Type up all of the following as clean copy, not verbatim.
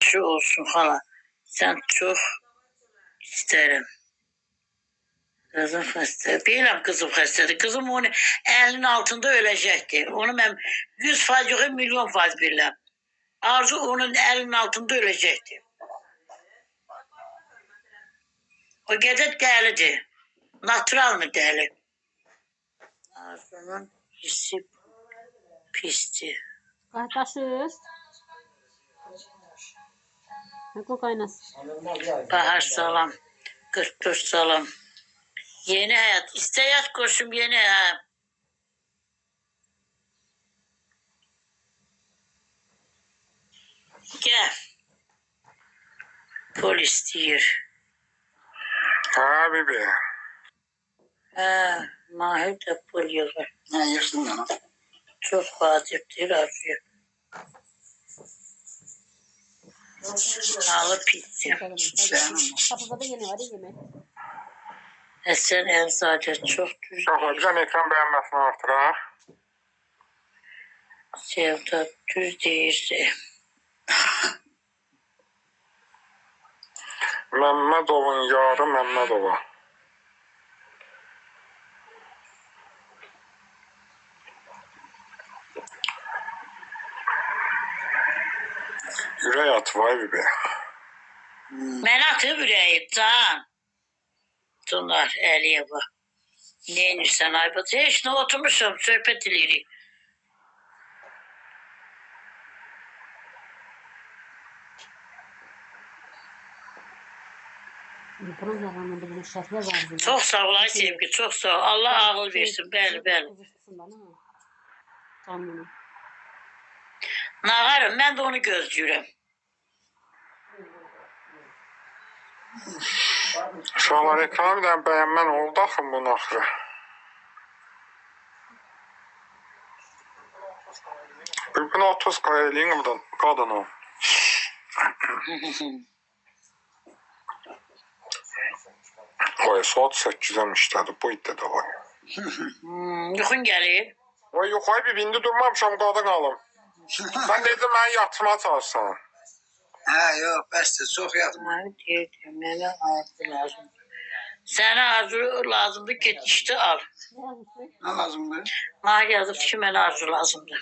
Şu olsun hala. Sen çok isterim. Kızım xəstə. Bilirəm kızım xəstədir. Kızım onu elinin altında ölecekti. Onu ben 100% yox, milyon faiz bilirəm. Arzu onun elinin altında ölecekti. O gece dəlidir. Natural mı dəli? Arzu'nun hissi pistir. Qardaşız. Ne kokaynası? Bahar salam. 44 salam. Yeni hayat. İsteyat koşum yeni ha. Gel. Polis diyor. Ha bebeğim. Ha, Mahir de pul var. Ne yersin lan? Çok vaciptir arıyor. Alıp gideceğim. Kapıda da yeni var ya yemek. Sen en sadece çok düz. Çok güzel ekran beğenmesini artır ha. Sevda düz değilse. Məmmədovun yarı Məmmədova. Ürək at vay bebe. Ben atı ürəyib can. Tunlar Əliyeva. Ne inirsən Aybat? Heç nə oturmuşum, söhbət edirik. Çok sağ ol ay sevgi, çok sağ ol. Allah ağıl versin, bəli, bəli. Nağarım, mən də onu gözləyirəm. Uşaqlar ekrana bir dənə bəyənmən oldu axı bunun axırı. Bir gün 30 qayeliyin buradan qadın o. Vay saat 8'e işlədi bu iddə vay. Yuxun gəlir. Vay yuxarı bir bindi durmamışam qadın alım. Ben dedim ben yatırma çalışsam. Ha yok bəsdir çox yatma. Deyir, mənə arzu lazım. Sənə arzu lazımdır, get işdə al. Ne lazımdır? Mənə yazıb ki, mənə arzu lazımdır.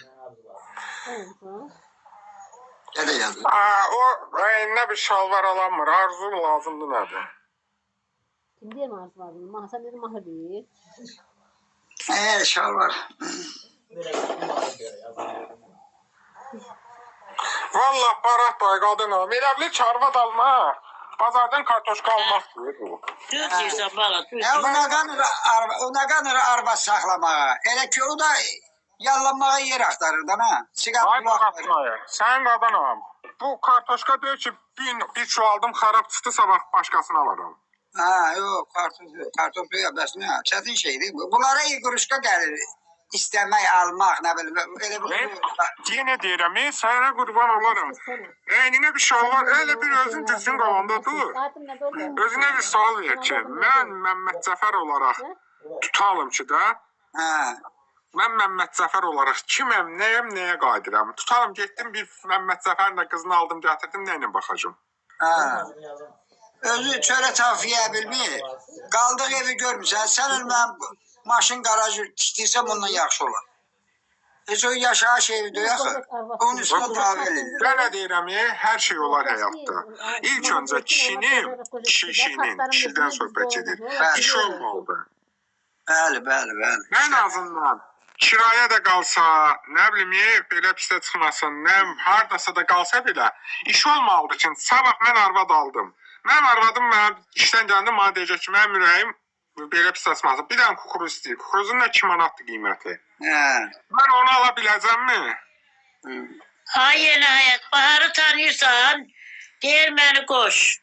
Ne de yazdı? O rəyinə bir şalvar alamır. Arzu lazımdır nədir? Kim diyor Arzu lazım? Mahsa dedi Mahir değil. Şal var. Vallahi Barat Bay qadın alım. Elə bilir çarvad alma. Bazardan kartoşka almaq deyir bu. Düz deyirsən bala, düz. Ona qanır arba saxlamağa. Elə ki o da yallanmağa yer axtarır da ha. Siqar Ay bulaq verir. Baratmaya. Sən qadınam. Bu kartoşka deyir ki bir çuvaldım xarab çıxdı sabah başqasını alaram. Ha yok kartof yok bəs nə? Çətin şeydir bu. Bunlara iyi quruşka gəlir. İstəmək, almaq, nə bilim. Elə bu. Yenə deyirəm, sənə qurban olaram. Əynine bir şalvar, elə bir özün düzgün qalanda dur. Özünə bir sual ver ki, mən Məmməd Cəfər olaraq tutalım ki də, Ha. mən Məmməd Cəfər olaraq kiməm, nəyəm, nəyə qadirəm? Tutalım, getdim bir Məmməd Cəfərlə qızını aldım, gətirdim, nə ilə baxacam? Ha. Özü çörə tafiyə bilmir. Qaldıq evi görmüsən. Sən mən maşın garajı tikdirsəm ondan yaxşı olar. Heç o yaşayış evi deyək. Onun üstünə tabi edir. Belə deyirəm, hər şey olar həyatda. İlk öncə kişidən söhbət edir. İş olmalıdır. Bəli. Ən azından kirayə də qalsa, nə bilim, belə pisdə çıxmasın, nə hardasa da qalsa belə, iş olmalıdır ki, sabah mən arvad aldım. Mənim arvadım mənə işdən gəldi, mənə deyəcək ki, mənim ürəyim belə pis açmasın. Bir dənə kukuruz istəyir. Kukuruzun nə 2 manatdır qiyməti? Mən onu ala biləcəmmi? Ay yeni hayat, Bahar'ı tanıyorsan, deyir beni koş.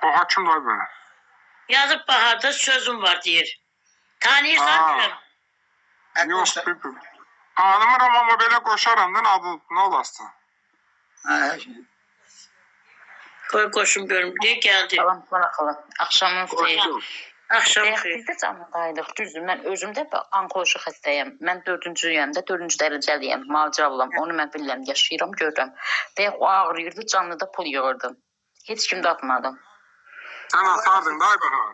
Bahar kim var mənə? Yazıp Bahar'da sözüm var deyir. Tanıyorsan diyorum. Yox, tanımıram amma belə qoşaram da nə olasın? Koy koşum görüm diye geldi. Salam bana kalan. Akşamın xeyir. Axşam xeyir. Biz də canlıdaydıq, düzdür. Mən özüm də onkoloji xəstəyəm. Mən 4-cüyəm də, 4-cü dərəcəliyəm. Malcavlam. Onu mən bilirəm, yaşayıram, görürəm. Və o ağrıyırdı, canlıda pul yığırdım. Heç kim də atmadım. Sən atardın da Aybahar.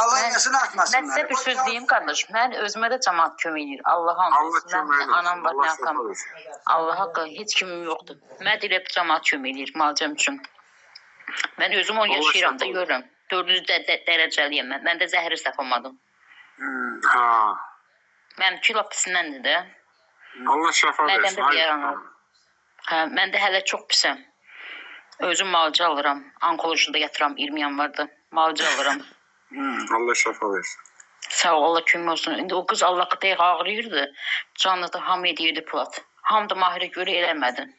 Allah yasını atmasın. Mən sizə bir söz deyim qardaş. Mən özümə də cəmaət kömək edir. Allah'a Allah and olsun. kömək Mən anam var, Allah nə atam. şəfa versin. Allah haqqı heç kimim yoxdur. Mən də elə cəmaət kömək edir malcam üçün. Mən özüm onu Allah yaşayıram da şəfa görürəm. 4-cü dərəcəliyəm mən. Mən də zəhəri səpamadım. Ha. Mənim kilo pisindəndir də. Allah şəfa Məndən versin. də bir yaranır. Hə, mən də hələ çox pisəm. Özüm malcı alıram. Onkolojida yatıram 20 yanvarda. Malcı alıram. Allah şəfa versin. Sağ ol, Allah kömək olsun. İndi o qız Allah qıtayıq ağrıyırdı. Canlı da ham edirdi Polat. Ham da Mahirə görə eləmədin.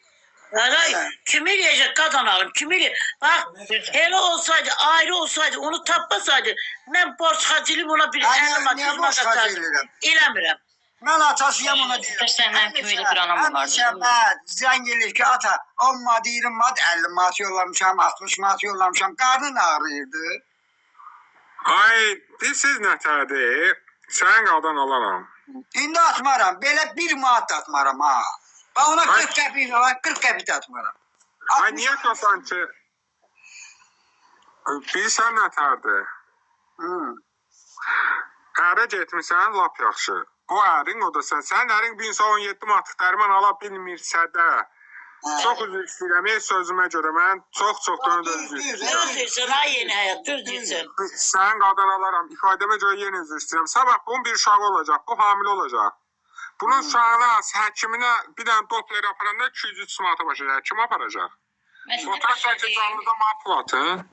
Ay, kim eləyəcək qadan alım, kim eləyəcək? Bax, elə olsaydı, ayrı olsaydı, onu tapmasaydı, mən borç xərcliyim ona bir Ay, 50 manat, niyə 100 borc manat xərcləyirəm? atardım. Eləmirəm. Mən atasıyam ona deyirəm. İstərsən mənim kimi elə bir anam Həmişə vardı. mən zəng eləyir ki, ata 10 manat, 20 manat, 50 manat yollamışam, 60 manat yollamışam. Qarnın ağrıyırdı. Ay, siz nətərdir? Sən qaldan alaram. İndi atmaram. Belə 1 manat da atmaram ha. Ben ona 40 qəpik var, 40 qəpik də atmaram. Ay, niyə qasan ki? Bilsən nətərdir? Ərə getmirsən, lap yaxşı. O ərin, o da sən ərin 17 manatlıq dərman ala bilmirsə də, çox üzr istəyirəm, sözümə görə mən çox dönə üzr istəyirəm. Düz deyirsən, ay yeni həyat, düz deyirsən. Sən qadan alaram, ifadəmə görə yenə üzr istəyirəm. Sabah bunun bir uşağı olacaq, bu hamilə olacaq. Bunun uşağına, həkiminə bir dənə Doppler aparanda 200-300 manata başlayacaq. Kim aparacaq? Fotoğrafdan ki, canlıda manipülatı.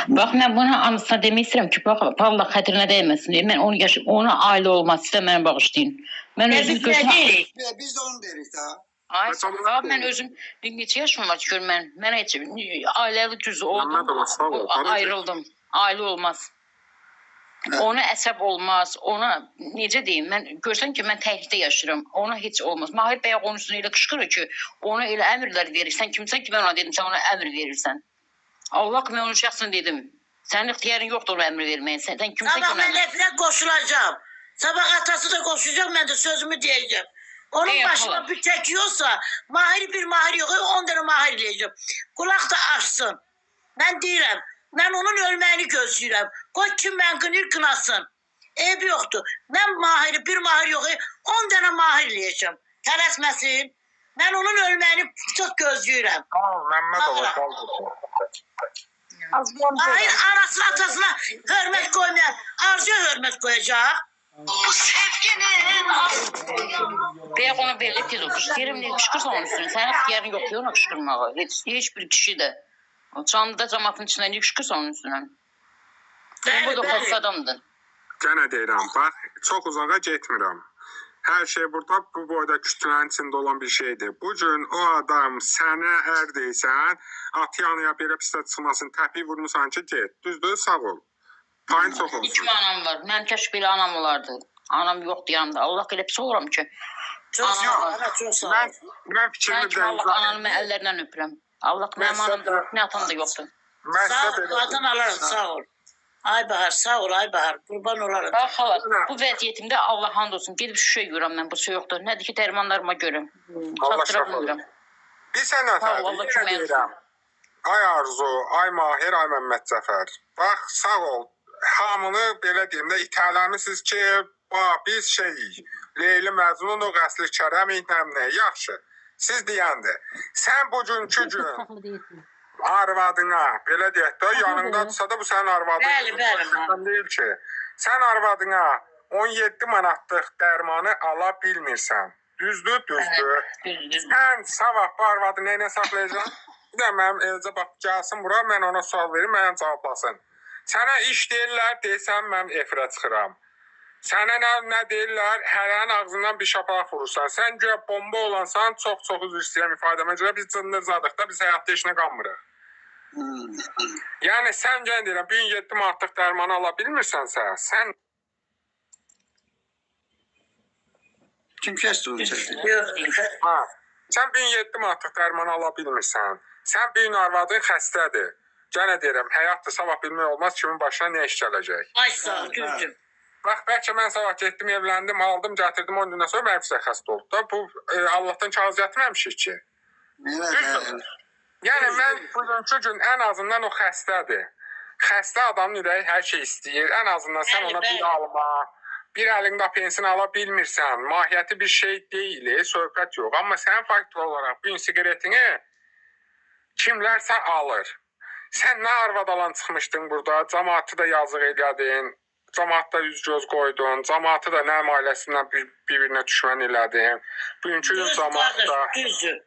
Bax, mən buna anısına demək istəyirəm ki, bax, Allah xətrinə dəyməsin. Mən onu yaşayım, ona ailə olmaz, sizə mənə bağışlayın. Mən özüm Biz nə deyirik? Biz də onu deyirik də. Ay, bax, mən özüm neçə yaşım var ki, gör mən heç ailəli düz oldum, ayrıldım. Ailə olmaz. Ona əsəb olmaz, ona necə deyim, mən görsən ki, mən təhlikdə yaşayıram, ona heç olmaz. Mahir bəyə onun üstünə elə qışqırır ki, ona elə əmrlər verir. Sən kimsən ki, mən ona dedim, sən ona əmr verirsən. Allah ki, mən onun şəxsini dedim. Sənin ixtiyarın yoxdur ona əmr verməyə. Sən kimsən ki, Sabah mən həfinə qoşulacağım. Sabah atası da qoşulacaq, mən də sözümü deyəcəm. Onun başına bir tək yoxsa, bir mahir yox, 10 dənə mahir eləyəcəm. Qulaq da açsın. Mən deyirəm, mən onun ölməyini gözləyirəm. Qoy kim mən qınır qınasın. Eybi yoxdur. Mən bir mahir yox, 10 dənə mahir eləyəcəm. Tələsməsin. Mən onun ölməyini çox gözləyirəm. Məmməd ola, Mahir anasına atasına hörmət qoymayan, Arzuya hörmət qoyacaq. Bu sevginin Bəyə onu belə tez o qışqırım, ne qışqırsa onun üstünə. Sənin ixtiyarın yoxdur ona qışqırmağa. Heç bir kişi də. Canlıda cəmatın içində ne qışqırsa onun üstünə. Bu da xəstə adamdır. Gənə deyirəm, bax, çox uzağa getmirəm. Hər şey burada bu boyda kütlənin içində olan bir şeydir. Bu gün o adam sənə ər deysən, at yanıya belə pisdə çıxmasın, təpi vurmusan ki, get. Düzdür, sağ ol. Payın çox olsun. 2 anam var. Mənim kəş belə anam olardı. Anam yoxdur yanımda. Allah elə pis oluram ki. Çox sağ ol, ana çox sağ ol. Mən fikrimi Mən ki, Allah anamı əllərindən öpürəm. Allah mənim anam da yoxdur, nə atam da yoxdur. Sağ ol, qadın alarım, sağ ol. Ay Bahar, sağ ol, ay Bahar, qurban olarım. Bax, xalat, bu vəziyyətimdə Allah hand olsun. Gedib şüşə görəm mən, bu soyuqdur. Nədir ki, dərmanlarıma görüm. Çatdıra bilmirəm. Bilsən nə deyirəm? Ay Arzu, ay Mahir, ay Məmməd Cəfər. Bax, sağ ol. Hamını belə deyim də itələmisiniz ki, biz Leyli Məcnun, o qəsli Kərəm, nə, yaxşı. Siz deyəndə, sən bugünkü gün arvadına, belə deyək də, yanındadırsa da bu sənin arvadın. Bəli. Deyil ki, sən arvadına 17 manatlıq dərmanı ala bilmirsən. Düzdür? Sən sabah bu arvadı neylə saxlayacaqsan? Bir də mənim eləcə bax, gəlsin bura, mən ona sual verim, mənə cavablasın. Sənə iş deyirlər, deyirsən, mən efirə çıxıram. Sənə nə deyirlər, hərənin ağzından bir şapalaq vurursan. Sən görə bomba olansan, çox üzr istəyirəm ifadəmə görə, biz cındırcadıq da, biz həyatda işinə qalmırıq. Yəni, sən gəlin deyirəm, 17 manatlıq dərmanı ala bilmirsənsə, sən... Kim kəsdi onu çəkdi? Sən 17 manatlıq dərmanı ala bilmirsən. Sən bir gün arvadın xəstədir. Gənə deyirəm, həyatdır, sabah bilmək olmaz kimin başına nə iş gələcək. Ay sağ ol Gülcüm. Bax, bəlkə mən sabah getdim, evləndim, aldım, gətirdim, 10 gündən sonra mənim sizə xəstə oldu da. Bu, Allahdan kağız gətirməmişik ki. Belə Yəni, mən bugünkü gün ən azından o xəstədir. Xəstə adamın ürəyi hər şey istəyir. Ən azından sən Bəli, ona bəli. bir alma, bir əlində apensini ala bilmirsən. Mahiyyəti bir şey deyil, söhbət yox. Amma sən faktor olaraq bu siqaretini kimlərsə alır. Sən nə arvadalan çıxmışdın burada, cəmaatı da yazıq elədin, cəmaatda üz-göz qoydun, cəmaatı da nə ailəsindən bir-birinə düşmən elədin. Bugünkü gün Düz cəmaatda... qardaş, düzdür.